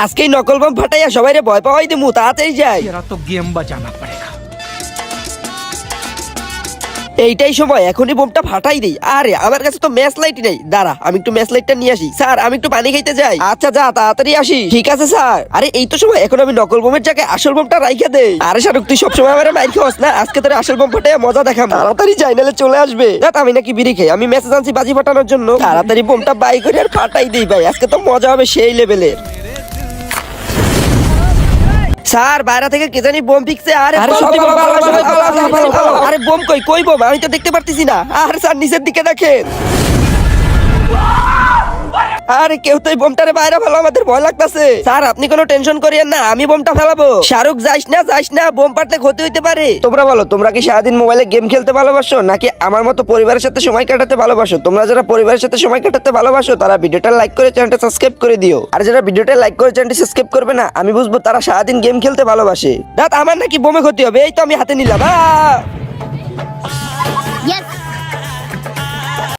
আজকেই নকল বম ফাটাইয়া সবাইরে ভয় পাওয়াই দিমু, তাড়াতাড়ি যাই। तेरा तो गेम बजाना पड़ेगा। এইটাই সময়, এখনই বোমটা ফাটাই দিই। আরে আমার কাছে তো ম্যাচ লাইট নেই, দাঁড়া আমি একটু ম্যাচ লাইটটা নিয়ে আসি। স্যার আমি একটু পানি খাইতে যাই। আচ্ছা যা, তাড়াতাড়ি আসি। ঠিক আছে স্যার। আরে এই তো সময়, এখন আমি নকল বোমের জায়গায় আসল বোমটা রাইখা দেই। আরে শাহরুখ, তুই সবসময় আমার মাইর খাওয়াস না, আজকে তোর আসল বোম ফাটাইয়া মজা দেখাম। তাড়াতাড়ি যাই, নাহলে চলে আসবে। দেখ আমি নাকি বিড়ি খাই, আমি মেসেজ আনছি বাজি ফাটানোর জন্য। তাড়াতাড়ি বোমটা বাই করে আর ফাটাই দিই ভাই, আজকে তো মজা হবে সেই লেভেলের। স্যার বাইরে থেকে কে জানি বোম ফিকছে। আরে আরে বোম কই কই বোম, আমি তো দেখতে পারতেছি না। আরে স্যার নিচের দিকে দেখেন। আরে কেউ তো এই বোমটারে বাইরে ফেলো, আমাদের ভয় লাগতেছে। স্যার আপনি কোনো টেনশন করিয়েন না, আমি বোমটা ফেলাবো। শাহরুখ যাইস না, বোম ফাটলে ক্ষতি হইতে পারে। তোমরা বলো, তোমরা কি সারাদিন মোবাইলে গেম খেলতে ভালোবাসো, নাকি আমার মতো পরিবারের সাথে সময় কাটাতে ভালোবাসো? তোমরা যারা পরিবারের সাথে সময় কাটাতে ভালোবাসো, তারা ভিডিওটা লাইক করে চ্যানেলটা সাবস্ক্রাইব করে দিও। আর যারা ভিডিওটা লাইক করে চ্যানেলটা সাবস্ক্রাইব করবে না, আমি বুঝবো তারা সারাদিন গেম খেলতে ভালোবাসে। দাঁত আমার নাকি বোমে ক্ষতি হবে, এই তো আমি হাতে নিলাম।